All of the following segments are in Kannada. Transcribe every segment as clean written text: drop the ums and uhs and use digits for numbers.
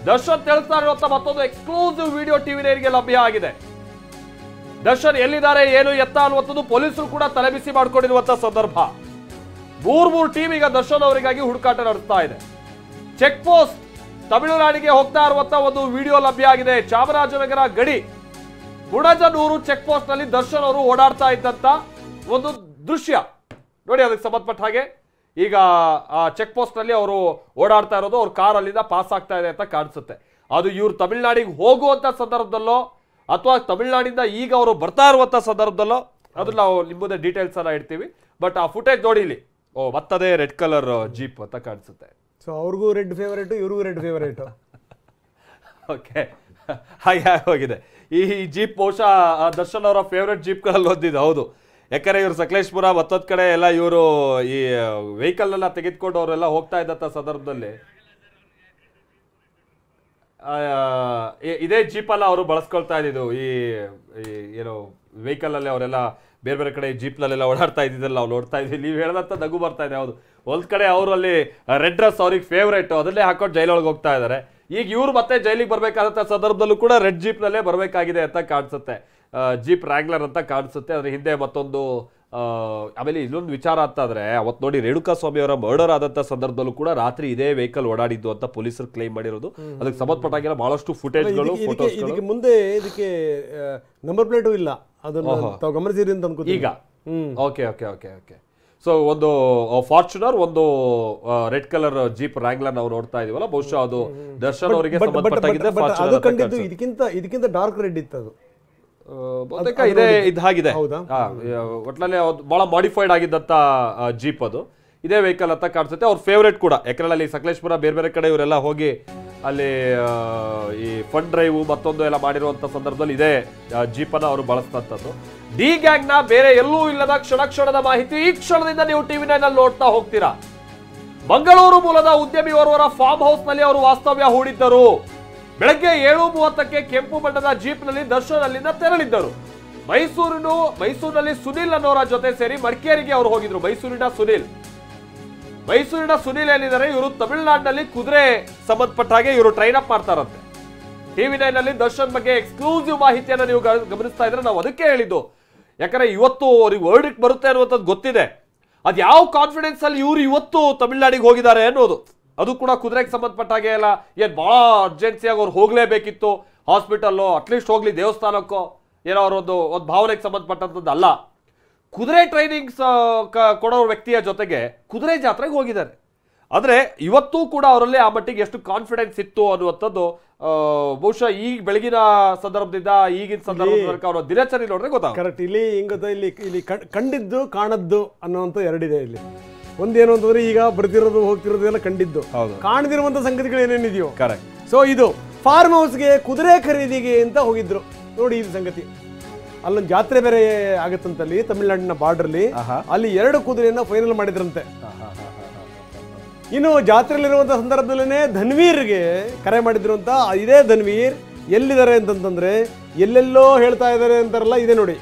ದರ್ಶನ್ ತಿಳಿಸ್ತಾ ಇರುವಂತ ಮತ್ತೊಂದು ಎಕ್ಸ್ಕ್ಲೂಸಿವ್ ವಿಡಿಯೋ ಟಿವಿ ನೈನ್ಗೆ ಲಭ್ಯ ಆಗಿದೆ. ದರ್ಶನ್ ಎಲ್ಲಿದ್ದಾರೆ ಏನು ಎತ್ತ ಅನ್ನುವಂಥದ್ದು ಪೊಲೀಸರು ಕೂಡ ತಲೆಬಿಸಿ ಮಾಡ್ಕೊಂಡಿರುವಂತ ಸಂದರ್ಭ. ಮೂರು ಟೀಮ್ ಈಗ ದರ್ಶನ್ ಅವರಿಗಾಗಿ ಹುಡುಕಾಟ ನಡೆಸ್ತಾ ಇದೆ. ಚೆಕ್ ಪೋಸ್ಟ್ ತಮಿಳುನಾಡಿಗೆ ಹೋಗ್ತಾ ಇರುವಂತ ಒಂದು ವಿಡಿಯೋ ಲಭ್ಯ ಆಗಿದೆ. ಚಾಮರಾಜನಗರ ಗಡಿ ಬುಡಜನೂರು ಚೆಕ್ ಪೋಸ್ಟ್ ನಲ್ಲಿ ದರ್ಶನ್ ಅವರು ಓಡಾಡ್ತಾ ಇದ್ದಂತ ಒಂದು ದೃಶ್ಯ ನೋಡಿ. ಅದಕ್ಕೆ ಸಂಬಂಧಪಟ್ಟ ಹಾಗೆ ಈಗ ಆ ಚೆಕ್ ಪೋಸ್ಟ್ ನಲ್ಲಿ ಅವರು ಓಡಾಡ್ತಾ ಇರೋದು, ಅವ್ರ ಕಾರ್ ಅಲ್ಲಿಂದ ಪಾಸ್ ಆಗ್ತಾ ಇದೆ ಅಂತ ಕಾಣಿಸುತ್ತೆ. ಅದು ಇವ್ರು ತಮಿಳುನಾಡಿಗೆ ಹೋಗುವಂತ ಸಂದರ್ಭದಲ್ಲೋ ಅಥವಾ ತಮಿಳುನಾಡಿಂದ ಈಗ ಅವರು ಬರ್ತಾ ಇರುವಂತ ಸಂದರ್ಭದಲ್ಲೋ ಅದು ನಾವು ನಿಮ್ಮದೇ ಡೀಟೇಲ್ಸ್ ಎಲ್ಲ ಇಡ್ತೀವಿ. ಬಟ್ ಆ ಫುಟೇಜ್ ನೋಡಿ ಇಲ್ಲಿ, ಮತ್ತದೇ ರೆಡ್ ಕಲರ್ ಜೀಪ್ ಅಂತ ಕಾಣಿಸುತ್ತೆ. ಸೊ ಅವ್ರಿಗೂ ರೆಡ್ ಫೇವರೇಟ್, ಇವ್ರಿಗೂ ರೆಡ್ ಫೇವರೇಟ್. ಓಕೆ, ಹಾಗೆ ಹೋಗಿದೆ ಈ ಜೀಪ್. ಬಹುಶಃ ದರ್ಶನ್ ಅವರ ಫೇವ್ರೆಟ್ ಜೀಪ್ಗಳಲ್ಲಿ ಒಂದಿದೆ. ಹೌದು, ಯಾಕಂದ್ರೆ ಇವರು ಸಕಲೇಶ್ಪುರ ಮತ್ತೊಂದು ಕಡೆ ಎಲ್ಲ ಇವರು ಈ ವೆಹಿಕಲ್ ಎಲ್ಲ ತೆಗೆದುಕೊಂಡು ಅವರೆಲ್ಲ ಹೋಗ್ತಾ ಇದ್ದಂಥ ಸಂದರ್ಭದಲ್ಲಿ ಇದೇ ಜೀಪಲ್ಲ ಅವರು ಬಳಸ್ಕೊಳ್ತಾ ಇದ್ದಿದ್ದು. ಈ ಏನು ವೆಹಿಕಲ್ ಅಲ್ಲಿ ಅವರೆಲ್ಲ ಬೇರೆ ಬೇರೆ ಕಡೆ ಜೀಪ್ನಲ್ಲೆಲ್ಲ ಓಡಾಡ್ತಾ ಇದ್ದಿದ್ದಲ್ಲ ನಾವು ನೋಡ್ತಾ ಇದ್ವಿ. ನೀವು ಹೇಳದಂತ ನಗು ಬರ್ತಾ ಇದೆ. ಹೌದು, ಒಂದ್ ಕಡೆ ಅವರು ಅಲ್ಲಿ ರೆಡ್ ಡ್ರೆಸ್ ಅವ್ರಿಗೆ ಫೇವ್ರೇಟ್, ಅದನ್ನೇ ಹಾಕೊಂಡು ಜೈಲೊಳಗೆ ಹೋಗ್ತಾ ಇದ್ದಾರೆ. ಈಗ ಇವ್ರು ಮತ್ತೆ ಜೈಲಿಗೆ ಬರ್ಬೇಕಾದಂತ ಸಂದರ್ಭದಲ್ಲೂ ಕೂಡ ರೆಡ್ ಜೀಪ್ನಲ್ಲೇ ಬರಬೇಕಾಗಿದೆ ಅಂತ ಕಾಣಿಸುತ್ತೆ. ಜೀಪ್ ರ್ಯಾಂಗ್ಲರ್ ಅಂತ ಕಾಣಿಸುತ್ತೆ. ಅದ್ರ ಹಿಂದೆ ಮತ್ತೊಂದು ಆಮೇಲೆ ಇನ್ನೊಂದು ವಿಚಾರ ಅಂತಾದ್ರೆ, ಅವತ್ತು ನೋಡಿ ರೇಣುಕಾ ಸ್ವಾಮಿ ಅವರ ಮರ್ಡರ್ ಆದಂತ ಸಂದರ್ಭದಲ್ಲೂ ಕೂಡ ರಾತ್ರಿ ಇದೇ ವೆಹಿಕಲ್ ಓಡಾಡಿದ್ದು ಅಂತ ಪೊಲೀಸರು ಕ್ಲೈಮ್ ಮಾಡಿರೋದು. ಅದಕ್ಕೆ ಸಂಬಂಧಪಟ್ಟಾಗಿಲ್ಲ ಬಹಳಷ್ಟು ಫುಟೇಜ್ಗಳು, ಇದಕ್ಕೆ ಮುಂದೆ ಇದಕ್ಕೆ ನಂಬರ್ ಪ್ಲೇಟು ಇಲ್ಲ, ಅದನ್ನು ತಾವು ಗಮನಿಸಿರಿ ಅಂತ ಅನ್ಕೋತೀನಿ ಈಗ. Okay okay okay okay so ಒಂದು ಫಾರ್ಚುನರ್, ಒಂದು ರೆಡ್ ಕಲರ್ ಜೀಪ್ ರ್ಯಾಂಗ್ಲರ್ ನಾವು ನೋಡ್ತಾ ಇದೀವಲ್ಲ, ಬಹುಶಃ ಅದು ದರ್ಶನ್ ಅವರಿಗೆ ಸಂಬಂಧಪಟ್ಟಾಗಿದೆ. ಇದಕ್ಕಿಂತ ಡಾರ್ಕ್ ರೆಡ್ ಇತ್ತು ಅದು. ಬಹುತೇಕ ಇದೇ ಇದಾಗಿದೆ. ಒಟ್ನಲ್ಲಿ ಬಹಳ ಮಾಡಿಫೈಡ್ ಆಗಿದ್ದಂತ ಜೀಪ್ ಅದು. ಇದೇ ವೆಹಿಕಲ್ ಅಂತ ಕಾಣಿಸುತ್ತೆ. ಅವ್ರ ಫೇವ್ರೇಟ್ ಕೂಡ, ಯಾಕಂದ್ರೆ ಅಲ್ಲಿ ಸಕಲೇಶ್ಪುರ ಬೇರೆ ಬೇರೆ ಕಡೆ ಇವರೆಲ್ಲ ಹೋಗಿ ಅಲ್ಲಿ ಈ ಫಂಡ್ ಡ್ರೈವ್ ಮತ್ತೊಂದು ಎಲ್ಲ ಮಾಡಿರುವಂತ ಸಂದರ್ಭದಲ್ಲಿ ಇದೇ ಜೀಪನ್ನ ಅವರು ಬಳಸ್ತಂಥದ್ದು. ಡಿ ಗ್ಯಾಂಗ್ ನ ಬೇರೆ ಎಲ್ಲೂ ಇಲ್ಲದ ಕ್ಷಣದ ಮಾಹಿತಿ ಈ ಕ್ಷಣದಿಂದ ನೀವು ಟಿವಿ ನೈನ್ ಅಲ್ಲಿ ನೋಡ್ತಾ ಹೋಗ್ತೀರಾ. ಮಂಗಳೂರು ಮೂಲದ ಉದ್ಯಮಿಯೋರ್ವರ ಫಾರ್ಮ್ ಹೌಸ್ ನಲ್ಲಿ ಅವರು ವಾಸ್ತವ್ಯ ಹೂಡಿದ್ದರು. ಬೆಳಗ್ಗೆ 7:30ಕ್ಕೆ ಕೆಂಪು ಬಣ್ಣದ ಜೀಪ್ ನಲ್ಲಿ ದರ್ಶನ್ ಅಲ್ಲಿಂದ ತೆರಳಿದ್ದರು. ಮೈಸೂರಿನಲ್ಲಿ ಸುನಿಲ್ ಅನ್ನೋರ ಜೊತೆ ಸೇರಿ ಮಡಿಕೇರಿಗೆ ಅವರು ಹೋಗಿದ್ರು. ಮೈಸೂರಿನ ಸುನಿಲ್ ಏನಿದ್ದಾರೆ, ಇವರು ತಮಿಳುನಾಡಿನಲ್ಲಿ ಕುದುರೆ ಸಂಬಂಧಪಟ್ಟ ಹಾಗೆ ಇವರು ಟ್ರೈನ್ ಅಪ್ ಮಾಡ್ತಾರಂತೆ. ಟಿವಿ ನೈನ್ ನಲ್ಲಿ ದರ್ಶನ್ ಬಗ್ಗೆ ಎಕ್ಸ್ಕ್ಲೂಸಿವ್ ಮಾಹಿತಿಯನ್ನು ನೀವು ಗಮನಿಸ್ತಾ ಇದ್ರೆ ನಾವು ಅದಕ್ಕೆ ಹೇಳಿದ್ದು. ಯಾಕಂದ್ರೆ ಇವತ್ತು ಅವ್ರಿಗೆ ವರ್ಡಿಕ್ಟ್ ಬರುತ್ತೆ ಅನ್ನುವಂಥದ್ದು ಗೊತ್ತಿದೆ. ಅದ್ ಯಾವ ಕಾನ್ಫಿಡೆನ್ಸ್ ಅಲ್ಲಿ ಇವರು ಇವತ್ತು ತಮಿಳುನಾಡಿಗೆ ಹೋಗಿದ್ದಾರೆ ಅನ್ನೋದು, ಅದು ಕೂಡ ಕುದುರೆಗೆ ಸಂಬಂಧಪಟ್ಟ ಹಾಗೆ ಎಲ್ಲ ಏನ್ ಬಹಳ ಅರ್ಜೆನ್ಸಿಯಾಗಿ ಅವ್ರು ಹೋಗ್ಲೇಬೇಕಿತ್ತು ಹಾಸ್ಪಿಟಲ್ಲೋ, ಅಟ್ಲೀಸ್ಟ್ ಹೋಗ್ಲಿ ದೇವಸ್ಥಾನಕ್ಕೋ, ಏನೋ ಅವರೊಂದು ಭಾವನೆಗೆ ಸಂಬಂಧಪಟ್ಟಂಥದ್ದು ಅಲ್ಲ. ಕುದುರೆ ಟ್ರೈನಿಂಗ್ ಕೊಡೋ ವ್ಯಕ್ತಿಯ ಜೊತೆಗೆ ಕುದುರೆ ಜಾತ್ರೆಗೆ ಹೋಗಿದ್ದಾರೆ. ಆದ್ರೆ ಇವತ್ತು ಕೂಡ ಅವರಲ್ಲಿ ಆ ಮಟ್ಟಿಗೆ ಎಷ್ಟು ಕಾನ್ಫಿಡೆನ್ಸ್ ಇತ್ತು ಅನ್ನುವಂಥದ್ದು ಬಹುಶಃ ಈಗ ಬೆಳಗಿನ ಸಂದರ್ಭದಿಂದ ಈಗಿನ ಸಂದರ್ಭದ ಅವರ ದಿನಚರಿ ನೋಡಿದ್ರೆ ಗೊತ್ತಾಗ. ಕರೆಕ್ಟ್. ಇಲ್ಲಿ ಇಲ್ಲಿ ಕಂಡಿದ್ದು ಕಾಣದ್ದು ಅನ್ನುವಂಥ ಎರಡಿದೆ. ಇಲ್ಲಿ ಒಂದೇನು ಅಂತಂದ್ರೆ, ಈಗ ಬರ್ತಿರೋದು ಹೋಗ್ತಿರೋದು ಎಲ್ಲ ಕಂಡಿದ್ದು, ಕಾಣದಿರುವಂತ ಸಂಗತಿಗಳು ಏನೇನಿದೆಯೋ. ಕರೆಕ್ಟ್. ಸೊ ಇದು ಫಾರ್ಮ್ ಹೌಸ್ಗೆ ಕುದುರೆ ಖರೀದಿಗೆ ಅಂತ ಹೋಗಿದ್ರು. ನೋಡಿ ಇದು ಸಂಗತಿ. ಅಲ್ಲೊಂದು ಜಾತ್ರೆ ಬೇರೆ ಆಗತ್ತಂತಲ್ಲಿ ತಮಿಳುನಾಡಿನ ಬಾರ್ಡರ್ಲಿ. ಅಲ್ಲಿ 2 ಕುದುರೆಯನ್ನ ಫೈನಲ್ ಮಾಡಿದ್ರಂತೆ. ಇನ್ನು ಜಾತ್ರೆಯಲ್ಲಿರುವಂತಹ ಸಂದರ್ಭದಲ್ಲೇ ಧನ್ವೀರ್ಗೆ ಕರೆ ಮಾಡಿದ್ರು ಅಂತ. ಇದೇ ಧನ್ವೀರ್ ಎಲ್ಲಿದ್ದಾರೆ ಅಂತಂತಂದ್ರೆ, ಎಲ್ಲೆಲ್ಲೋ ಹೇಳ್ತಾ ಇದ್ದಾರೆ ಅಂತಾರಲ್ಲ, ಇದೆ ನೋಡಿ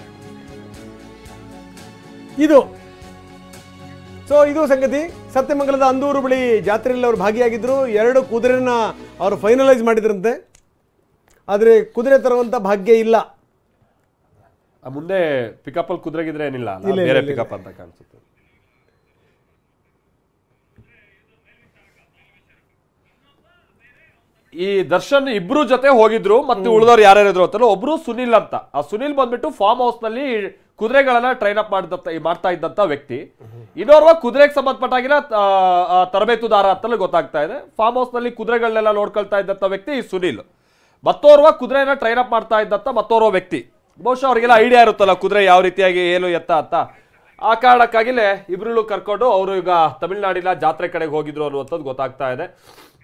ಇದು. ಸೊ ಇದು ಸಂಗತಿ. ಸತ್ಯಮಂಗಲದ ಅಂದೂರು ಬಳಿ ಜಾತ್ರೆಯಲ್ಲಿ ಅವರು ಭಾಗಿಯಾಗಿದ್ರು. 2 ಕುದುರೆನ ಅವರು ಫೈನಲೈಸ್ ಮಾಡಿದ್ರಂತೆ. ಆದರೆ ಕುದುರೆ ತರುವಂತ ಭಾಗ್ಯ ಇಲ್ಲ. ಮುಂದೆ ಪಿಕಪ್ ಅಲ್ಲಿ ಕುದುರೆಗಿದ್ರೆ ಏನಿಲ್ಲ, ಬೇರೆ ಪಿಕಪ್ ಅಂತ ಕಾಣಿಸುತ್ತೆ. ಈ ದರ್ಶನ್ ಇಬ್ರು ಜೊತೆ ಹೋಗಿದ್ರು, ಮತ್ತೆ ಉಳಿದವ್ರು ಯಾರ್ಯಾರಿದ್ರು ಅಂತಲ್ಲ. ಒಬ್ರು ಸುನಿಲ್ ಅಂತ. ಆ ಸುನಿಲ್ ಬಂದ್ಬಿಟ್ಟು ಫಾರ್ಮ್ ಹೌಸ್ ನಲ್ಲಿ ಕುದುರೆಗಳನ್ನ ಟ್ರೈನ್ ಅಪ್ ಮಾಡ್ತಾ ಇದ್ದಂತ ವ್ಯಕ್ತಿ. ಇನ್ನೋರ್ವ ಕುದುರೆಗೆ ಸಂಬಂಧಪಟ್ಟಾಗಿನ ತರಬೇತುದಾರ ಅಂತಲೇ ಗೊತ್ತಾಗ್ತಾ ಇದೆ. ಫಾರ್ಮ್ ಹೌಸ್ ನಲ್ಲಿ ಕುದುರೆಗಳನ್ನೆಲ್ಲ ನೋಡ್ಕೊಳ್ತಾ ಇದ್ದಂತ ವ್ಯಕ್ತಿ ಈ ಸುನಿಲ್. ಮತ್ತೋರ್ವ ಕುದುರೆನ ಟ್ರೈನ್ ಅಪ್ ಮಾಡ್ತಾ ಇದ್ದಂತ ಮತ್ತೋರ್ವ ವ್ಯಕ್ತಿ. ಬಹುಶಃ ಅವರಿಗೆಲ್ಲ ಐಡಿಯಾ ಇರುತ್ತಲ್ಲ ಕುದುರೆ ಯಾವ ರೀತಿಯಾಗಿ ಏನು ಎತ್ತ ಅಂತ. ಆ ಕಾರಣಕ್ಕಾಗಿಲೇ ಇಬ್ರು ಕರ್ಕೊಂಡು ಅವರು ಈಗ ತಮಿಳುನಾಡಿನ ಜಾತ್ರೆ ಕಡೆಗೆ ಹೋಗಿದ್ರು ಅನ್ನುವಂಥದ್ದು ಗೊತ್ತಾಗ್ತಾ ಇದೆ.